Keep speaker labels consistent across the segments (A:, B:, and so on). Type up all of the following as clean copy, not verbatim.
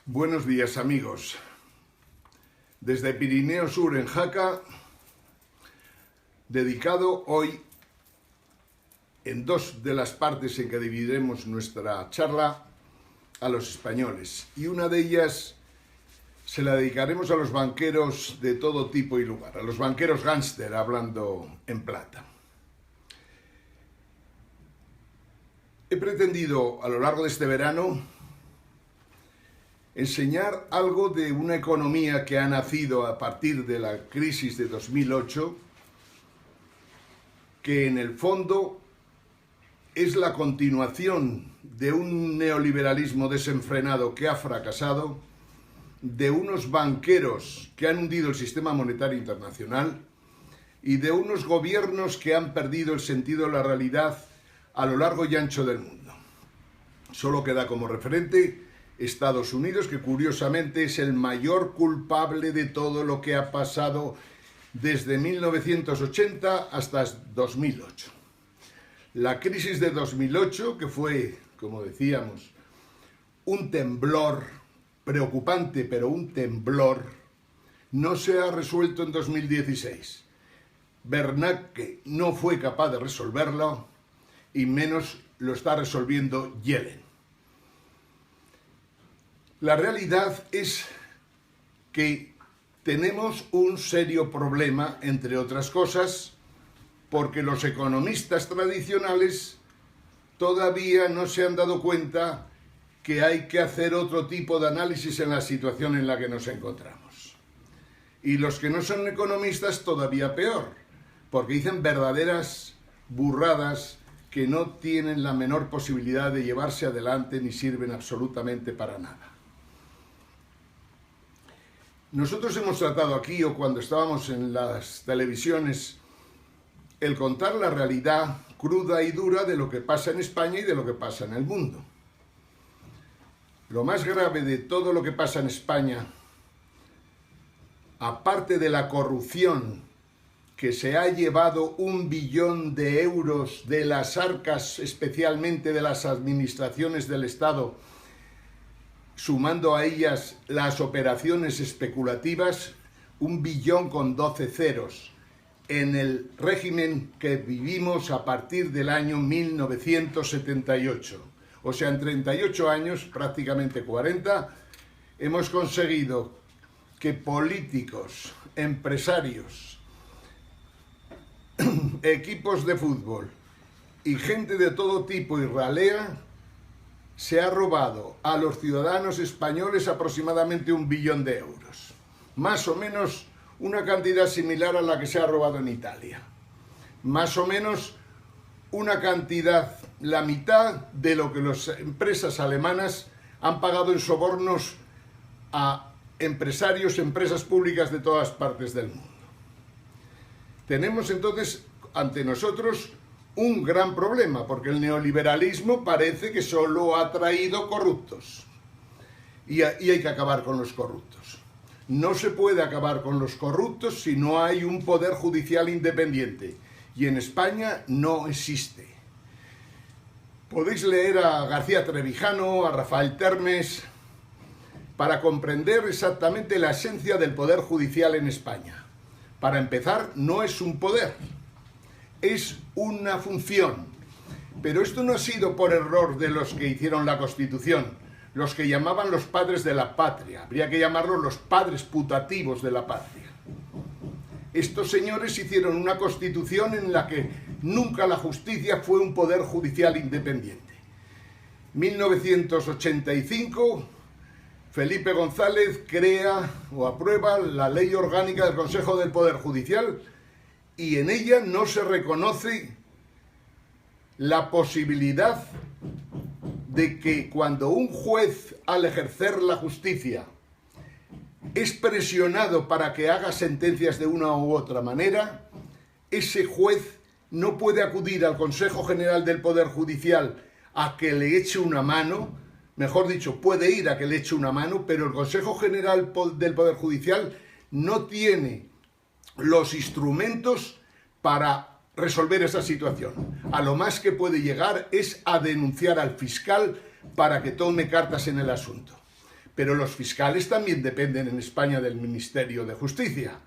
A: Buenos días, amigos. Desde Pirineo Sur en Jaca, dedicado hoy en dos de las partes en que dividiremos nuestra charla a los españoles, y una de ellas se la dedicaremos a los banqueros de todo tipo y lugar, a los banqueros gánster, hablando en plata. He pretendido a lo largo de este verano enseñar algo de una economía que ha nacido a partir de la crisis de 2008, que en el fondo es la continuación de un neoliberalismo desenfrenado que ha fracasado, de unos banqueros que han hundido el sistema monetario internacional y de unos gobiernos que han perdido el sentido de la realidad a lo largo y ancho del mundo. Solo queda como referente Estados Unidos, que curiosamente es el mayor culpable de todo lo que ha pasado desde 1980 hasta 2008. La crisis de 2008, que fue, como decíamos, un temblor preocupante, pero un temblor, no se ha resuelto en 2016. Bernanke no fue capaz de resolverlo y menos lo está resolviendo Yellen. La realidad es que tenemos un serio problema, entre otras cosas, porque los economistas tradicionales todavía no se han dado cuenta que hay que hacer otro tipo de análisis en la situación en la que nos encontramos. Y los que no son economistas todavía peor, porque dicen verdaderas burradas que no tienen la menor posibilidad de llevarse adelante ni sirven absolutamente para nada. Nosotros hemos tratado aquí, o cuando estábamos en las televisiones, el contar la realidad cruda y dura de lo que pasa en España y de lo que pasa en el mundo. Lo más grave de todo lo que pasa en España, aparte de la corrupción que se ha llevado 1 billón de euros de las arcas, especialmente de las administraciones del Estado, sumando a ellas las operaciones especulativas, 1 billón con 12 ceros, en el régimen que vivimos a partir del año 1978. O sea, en 38 años, prácticamente 40, hemos conseguido que políticos, empresarios, equipos de fútbol y gente de todo tipo y ralea se ha robado a los ciudadanos españoles aproximadamente 1 billón de euros. Más o menos una cantidad similar a la que se ha robado en Italia. Más o menos una cantidad, la mitad de lo que las empresas alemanas han pagado en sobornos a empresarios, empresas públicas de todas partes del mundo. Tenemos entonces ante nosotros un gran problema, porque el neoliberalismo parece que solo ha traído corruptos. Y hay que acabar con los corruptos. No se puede acabar con los corruptos si no hay un poder judicial independiente. Y en España no existe. Podéis leer a García Trevijano, a Rafael Termes, para comprender exactamente la esencia del poder judicial en España. Para empezar, no es un poder, es una función. Pero esto no ha sido por error de los que hicieron la Constitución, los que llamaban los padres de la patria. Habría que llamarlos los padres putativos de la patria. Estos señores hicieron una Constitución en la que nunca la justicia fue un poder judicial independiente. 1985, Felipe González crea o aprueba la Ley Orgánica del Consejo del Poder Judicial, y en ella no se reconoce la posibilidad de que cuando un juez, al ejercer la justicia, es presionado para que haga sentencias de una u otra manera, ese juez no puede acudir al Consejo General del Poder Judicial a que le eche una mano, mejor dicho, puede ir a que le eche una mano, pero el Consejo General del Poder Judicial no tiene los instrumentos para resolver esa situación. A lo más que puede llegar es a denunciar al fiscal para que tome cartas en el asunto. pero los fiscales también dependen en España del Ministerio de Justicia.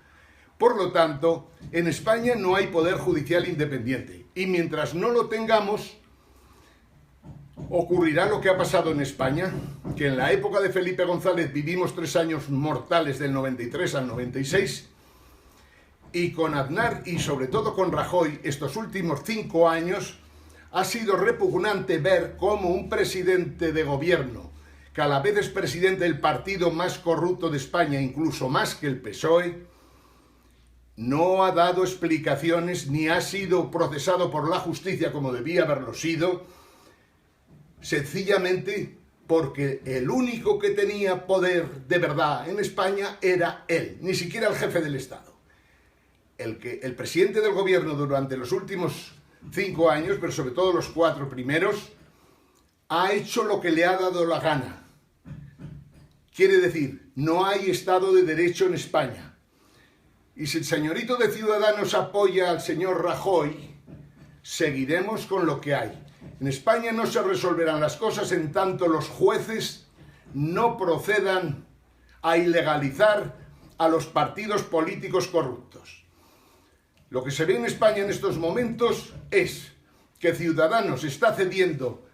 A: Por lo tanto, en España no hay poder judicial independiente, y mientras no lo tengamos, ocurrirá lo que ha pasado en España, que en la época de Felipe González vivimos 3 años mortales del 93 al 96, y con Aznar y sobre todo con Rajoy estos últimos 5 años ha sido repugnante ver cómo un presidente de gobierno, que a la vez es presidente del partido más corrupto de España, incluso más que el PSOE, no ha dado explicaciones ni ha sido procesado por la justicia como debía haberlo sido, sencillamente porque el único que tenía poder de verdad en España era él, ni siquiera el jefe del Estado. El presidente del gobierno durante los últimos 5 años, pero sobre todo los 4 primeros, ha hecho lo que le ha dado la gana. Quiere decir, no hay Estado de Derecho en España. Y si el señorito de Ciudadanos apoya al señor Rajoy, seguiremos con lo que hay. En España no se resolverán las cosas en tanto los jueces no procedan a ilegalizar a los partidos políticos corruptos. Lo que se ve en España en estos momentos es que Ciudadanos está cediendo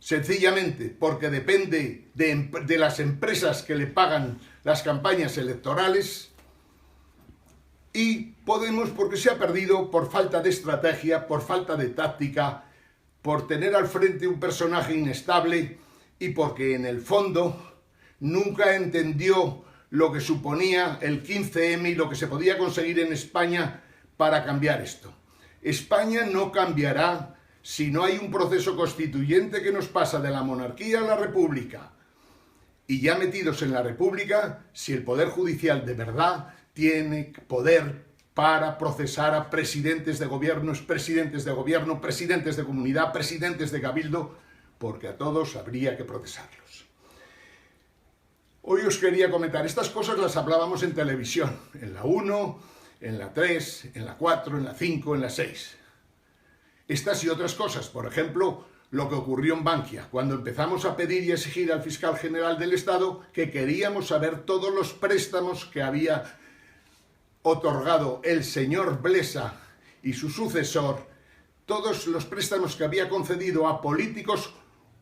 A: sencillamente porque depende de las empresas que le pagan las campañas electorales, y Podemos porque se ha perdido por falta de estrategia, por falta de táctica, por tener al frente un personaje inestable y porque en el fondo nunca entendió lo que suponía el 15M y lo que se podía conseguir en España para cambiar esto. España no cambiará si no hay un proceso constituyente que nos pasa de la monarquía a la república. Y ya metidos en la república, si el poder judicial de verdad tiene poder para procesar a presidentes de gobierno, expresidentes de gobierno, presidentes de comunidad, presidentes de cabildo, porque a todos habría que procesarlos. Hoy os quería comentar, estas cosas las hablábamos en televisión, en la 1, en la 3, en la 4, en la 5, en la 6. Estas y otras cosas, por ejemplo, lo que ocurrió en Bankia, cuando empezamos a pedir y exigir al fiscal general del Estado que queríamos saber todos los préstamos que había otorgado el señor Blesa y su sucesor, todos los préstamos que había concedido a políticos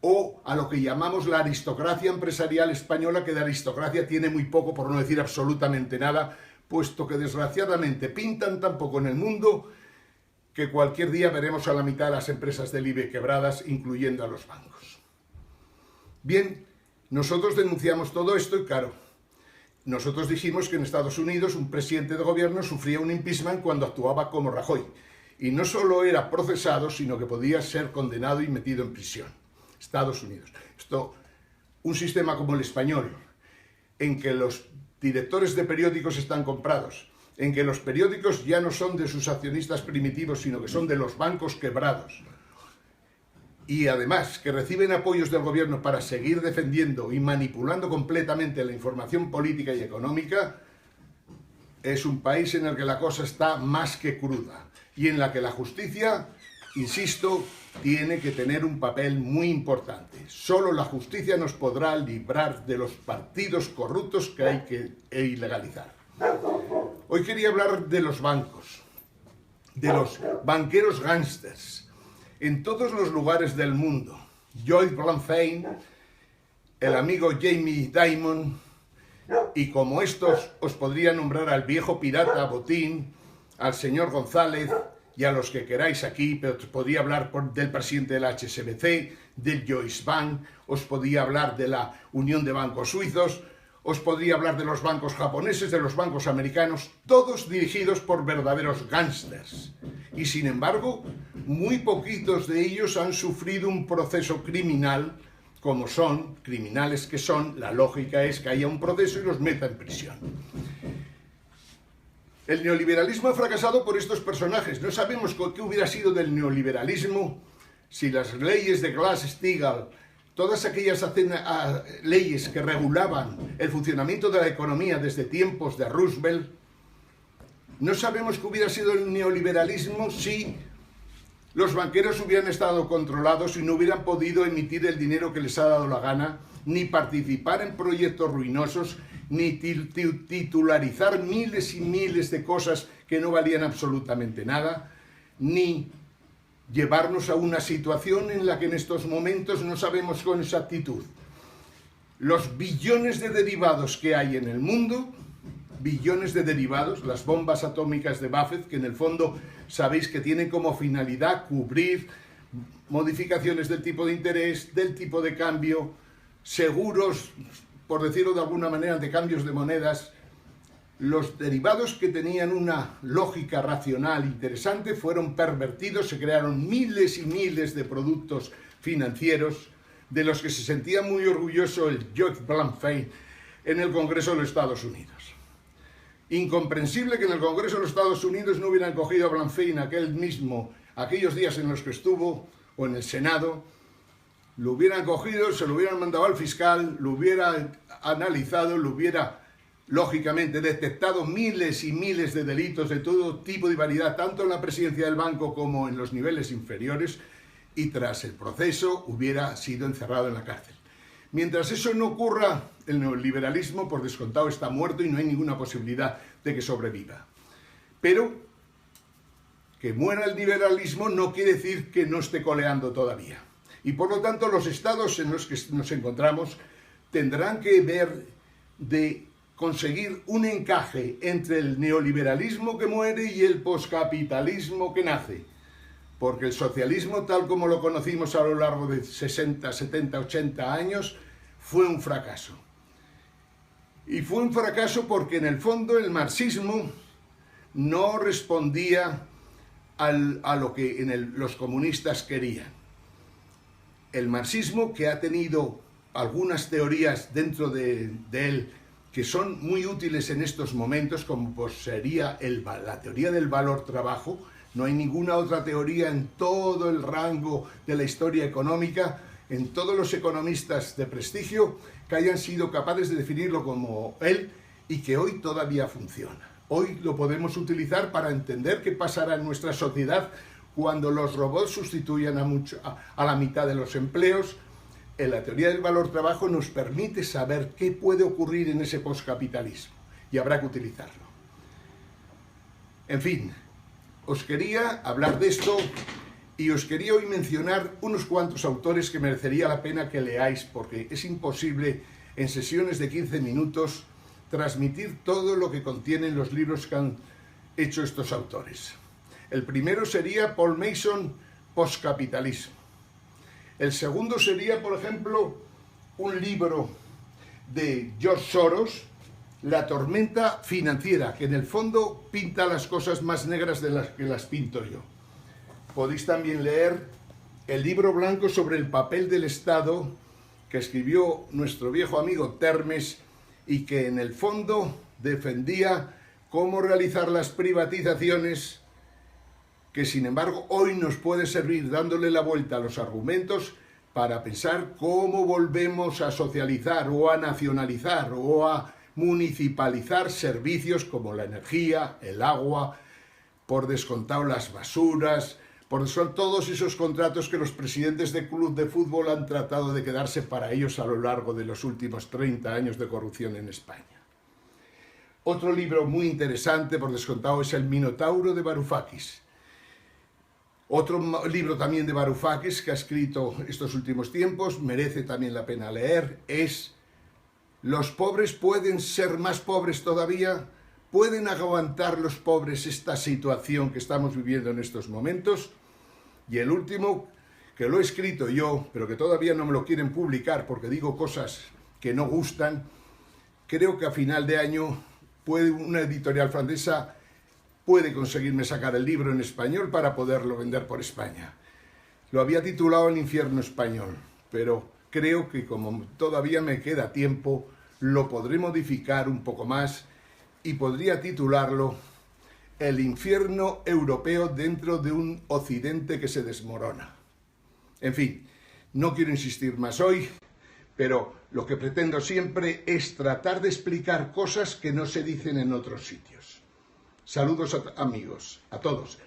A: o a lo que llamamos la aristocracia empresarial española, que de aristocracia tiene muy poco, por no decir absolutamente nada, puesto que desgraciadamente pintan tan poco en el mundo que cualquier día veremos a la mitad de las empresas del IBE quebradas, incluyendo a los bancos. Bien, nosotros denunciamos todo esto y claro, nosotros dijimos que en Estados Unidos un presidente de gobierno sufría un impeachment cuando actuaba como Rajoy. Y no solo era procesado, sino que podía ser condenado y metido en prisión. Estados Unidos. Un sistema como el español, en que los directores de periódicos están comprados, en que los periódicos ya no son de sus accionistas primitivos, sino que son de los bancos quebrados, y además que reciben apoyos del gobierno para seguir defendiendo y manipulando completamente la información política y económica, es un país en el que la cosa está más que cruda y en la que la justicia, insisto, tiene que tener un papel muy importante. Solo la justicia nos podrá librar de los partidos corruptos que hay que ilegalizar. Hoy quería hablar de los bancos, de los banqueros gángsters. En todos los lugares del mundo, Joyce Blanfein, el amigo Jamie Dimon, y como estos os podría nombrar al viejo pirata Botín, al señor González y a los que queráis aquí, pero os podría hablar del presidente del HSBC, del Joyce Bank, os podría hablar de la Unión de Bancos Suizos, os podría hablar de los bancos japoneses, de los bancos americanos, todos dirigidos por verdaderos gángsters. Y sin embargo, muy poquitos de ellos han sufrido un proceso criminal, como son criminales que son. La lógica es que haya un proceso y los meta en prisión. El neoliberalismo ha fracasado por estos personajes. No sabemos qué hubiera sido del neoliberalismo si las leyes de Glass-Steagall, todas aquellas leyes que regulaban el funcionamiento de la economía desde tiempos de Roosevelt, no sabemos qué hubiera sido el neoliberalismo si los banqueros hubieran estado controlados y no hubieran podido emitir el dinero que les ha dado la gana ni participar en proyectos ruinosos, ni titularizar miles y miles de cosas que no valían absolutamente nada, ni llevarnos a una situación en la que en estos momentos no sabemos con exactitud los billones de derivados que hay en el mundo, billones de derivados, las bombas atómicas de Buffett, que en el fondo sabéis que tienen como finalidad cubrir modificaciones del tipo de interés, del tipo de cambio, seguros, por decirlo de alguna manera, de cambios de monedas. Los derivados que tenían una lógica racional interesante fueron pervertidos, se crearon miles y miles de productos financieros de los que se sentía muy orgulloso el George Blanfein en el Congreso de los Estados Unidos. Incomprensible que en el Congreso de los Estados Unidos no hubieran cogido a Blanfein aquellos días en los que estuvo, o en el Senado, lo hubieran cogido, se lo hubieran mandado al fiscal, lo hubiera analizado, lo hubiera lógicamente detectado miles y miles de delitos de todo tipo de variedad, tanto en la presidencia del banco como en los niveles inferiores, y tras el proceso hubiera sido encerrado en la cárcel. Mientras eso no ocurra, el neoliberalismo, por descontado, está muerto y no hay ninguna posibilidad de que sobreviva. Pero que muera el liberalismo no quiere decir que no esté coleando todavía. Y por lo tanto los estados en los que nos encontramos tendrán que ver de conseguir un encaje entre el neoliberalismo que muere y el poscapitalismo que nace. Porque el socialismo, tal como lo conocimos a lo largo de 60, 70, 80 años, fue un fracaso. Y fue un fracaso porque en el fondo el marxismo no respondía a lo que los comunistas querían. El marxismo, que ha tenido algunas teorías dentro de él que son muy útiles en estos momentos, como pues sería la teoría del valor-trabajo. No hay ninguna otra teoría en todo el rango de la historia económica, en todos los economistas de prestigio, que hayan sido capaces de definirlo como él y que hoy todavía funciona. Hoy lo podemos utilizar para entender qué pasará en nuestra sociedad cuando los robots sustituyan a la mitad de los empleos. En la teoría del valor-trabajo nos permite saber qué puede ocurrir en ese poscapitalismo y habrá que utilizarlo. En fin, os quería hablar de esto y os quería hoy mencionar unos cuantos autores que merecería la pena que leáis, porque es imposible en sesiones de 15 minutos transmitir todo lo que contienen los libros que han hecho estos autores. El primero sería Paul Mason, Postcapitalismo. El segundo sería, por ejemplo, un libro de George Soros, La tormenta financiera, que en el fondo pinta las cosas más negras de las que las pinto yo. Podéis también leer el libro blanco sobre el papel del Estado que escribió nuestro viejo amigo Termes y que en el fondo defendía cómo realizar las privatizaciones, que sin embargo hoy nos puede servir dándole la vuelta a los argumentos para pensar cómo volvemos a socializar o a nacionalizar o a municipalizar servicios como la energía, el agua, por descontado las basuras, por descontado todos esos contratos que los presidentes de club de fútbol han tratado de quedarse para ellos a lo largo de los últimos 30 años de corrupción en España. Otro libro muy interesante, por descontado, es El Minotauro de Varoufakis. Otro libro también de Varoufakis que ha escrito estos últimos tiempos, merece también la pena leer, es ¿Los pobres pueden ser más pobres todavía? ¿Pueden aguantar los pobres esta situación que estamos viviendo en estos momentos? Y el último, que lo he escrito yo, pero que todavía no me lo quieren publicar porque digo cosas que no gustan, creo que a final de año una editorial francesa puede conseguirme sacar el libro en español para poderlo vender por España. Lo había titulado El infierno español, pero creo que como todavía me queda tiempo, lo podré modificar un poco más y podría titularlo El infierno europeo dentro de un occidente que se desmorona. En fin, no quiero insistir más hoy, pero lo que pretendo siempre es tratar de explicar cosas que no se dicen en otros sitios. Saludos amigos, a todos.